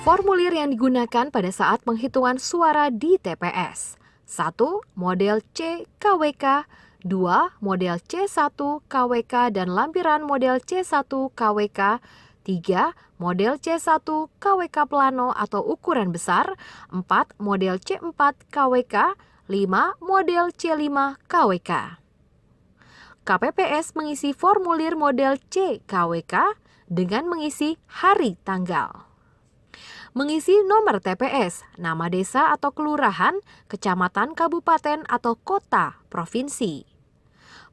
Formulir yang digunakan pada saat penghitungan suara di TPS. 1. Model C KWK. 2. Model C1 KWK dan lampiran model C1 KWK. 3. Model C1 KWK plano atau ukuran besar. 4. Model C4 KWK. 5. Model C5 KWK. KPPS mengisi formulir model C KWK dengan mengisi hari tanggal. Mengisi nomor TPS, nama desa atau kelurahan, kecamatan, kabupaten, atau kota, provinsi.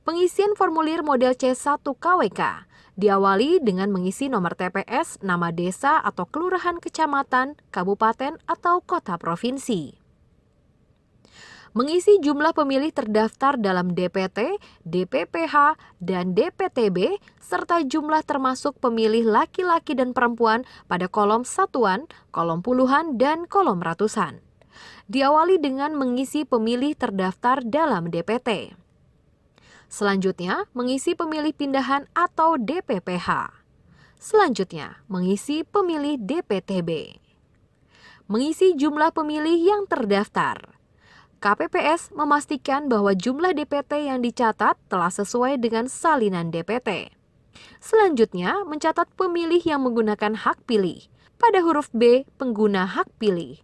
Pengisian formulir model C1 KWK diawali dengan mengisi nomor TPS, nama desa atau kelurahan, kecamatan, kabupaten, atau kota, provinsi. Mengisi jumlah pemilih terdaftar dalam DPT, DPPH, dan DPTB, serta jumlah termasuk pemilih laki-laki dan perempuan pada kolom satuan, kolom puluhan, dan kolom ratusan. Diawali dengan mengisi pemilih terdaftar dalam DPT. Selanjutnya, mengisi pemilih pindahan atau DPPH. Selanjutnya, mengisi pemilih DPTB. Mengisi jumlah pemilih yang terdaftar. KPPS memastikan bahwa jumlah DPT yang dicatat telah sesuai dengan salinan DPT. Selanjutnya, mencatat pemilih yang menggunakan hak pilih. Pada huruf B, pengguna hak pilih.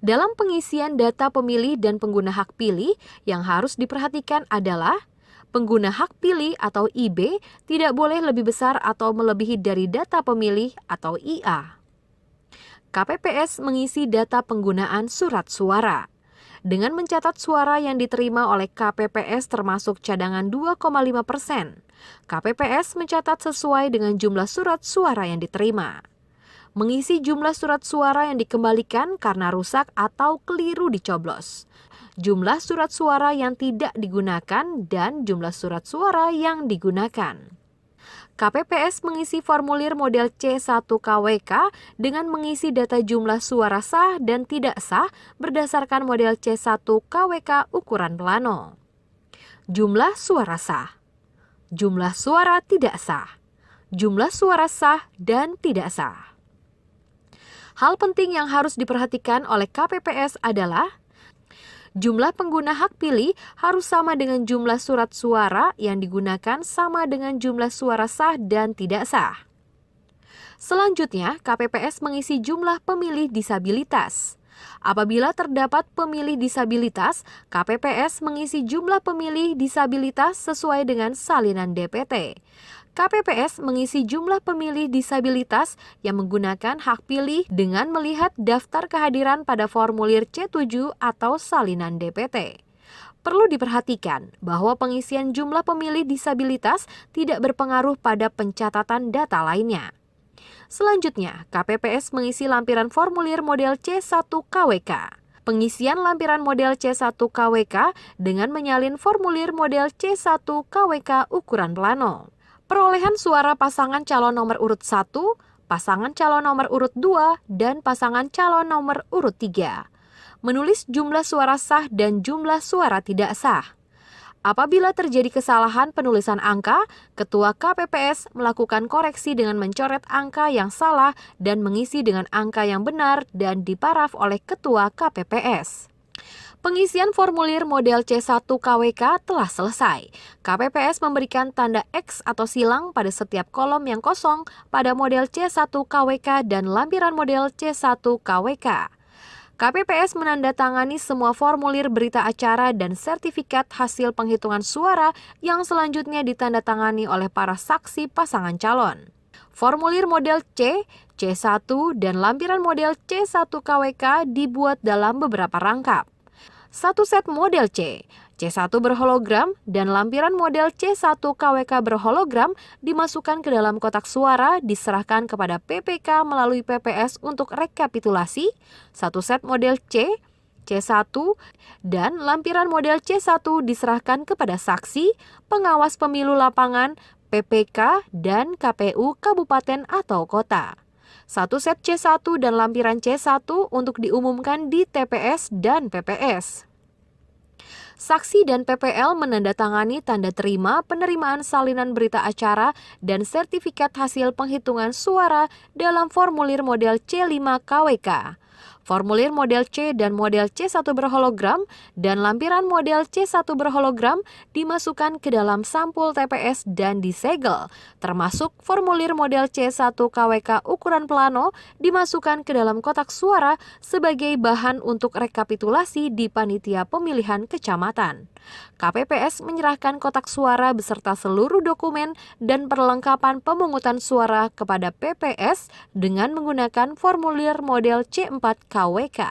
Dalam pengisian data pemilih dan pengguna hak pilih, yang harus diperhatikan adalah pengguna hak pilih atau IB tidak boleh lebih besar atau melebihi dari data pemilih atau IA. KPPS mengisi data penggunaan surat suara. Dengan mencatat suara yang diterima oleh KPPS termasuk cadangan 2,5%, KPPS mencatat sesuai dengan jumlah surat suara yang diterima. Mengisi jumlah surat suara yang dikembalikan karena rusak atau keliru dicoblos. Jumlah surat suara yang tidak digunakan dan jumlah surat suara yang digunakan. KPPS mengisi formulir model C1 KWK dengan mengisi data jumlah suara sah dan tidak sah berdasarkan model C1 KWK ukuran plano. Jumlah suara sah, jumlah suara tidak sah, jumlah suara sah dan tidak sah. Hal penting yang harus diperhatikan oleh KPPS adalah jumlah pengguna hak pilih harus sama dengan jumlah surat suara yang digunakan sama dengan jumlah suara sah dan tidak sah. Selanjutnya, KPPS mengisi jumlah pemilih disabilitas. Apabila terdapat pemilih disabilitas, KPPS mengisi jumlah pemilih disabilitas sesuai dengan salinan DPT. KPPS mengisi jumlah pemilih disabilitas yang menggunakan hak pilih dengan melihat daftar kehadiran pada formulir C7 atau salinan DPT. Perlu diperhatikan bahwa pengisian jumlah pemilih disabilitas tidak berpengaruh pada pencatatan data lainnya. Selanjutnya, KPPS mengisi lampiran formulir model C1 KWK. Pengisian lampiran model C1 KWK dengan menyalin formulir model C1 KWK ukuran plano. Perolehan suara pasangan calon nomor urut 1, pasangan calon nomor urut 2, dan pasangan calon nomor urut 3. Menulis jumlah suara sah dan jumlah suara tidak sah. Apabila terjadi kesalahan penulisan angka, Ketua KPPS melakukan koreksi dengan mencoret angka yang salah dan mengisi dengan angka yang benar dan diparaf oleh Ketua KPPS. Pengisian formulir model C1 KWK telah selesai. KPPS memberikan tanda X atau silang pada setiap kolom yang kosong pada model C1 KWK dan lampiran model C1 KWK. KPPS menandatangani semua formulir berita acara dan sertifikat hasil penghitungan suara yang selanjutnya ditandatangani oleh para saksi pasangan calon. Formulir model C, C1, dan lampiran model C1 KWK dibuat dalam beberapa rangkap. Satu set model C, C1 berhologram, dan lampiran model C1 KWK berhologram dimasukkan ke dalam kotak suara diserahkan kepada PPK melalui PPS untuk rekapitulasi. Satu set model C, C1, dan lampiran model C1 diserahkan kepada saksi, pengawas pemilu lapangan, PPK, dan KPU kabupaten atau kota. Satu set C1 dan lampiran C1 untuk diumumkan di TPS dan PPS. Saksi dan PPL menandatangani tanda terima penerimaan salinan berita acara dan sertifikat hasil penghitungan suara dalam formulir model C5 KWK. Formulir model C dan model C1 berhologram dan lampiran model C1 berhologram dimasukkan ke dalam sampul TPS dan disegel, termasuk formulir model C1 KWK ukuran plano dimasukkan ke dalam kotak suara sebagai bahan untuk rekapitulasi di panitia pemilihan kecamatan. KPPS menyerahkan kotak suara beserta seluruh dokumen dan perlengkapan pemungutan suara kepada PPS dengan menggunakan formulir model C4 KWK.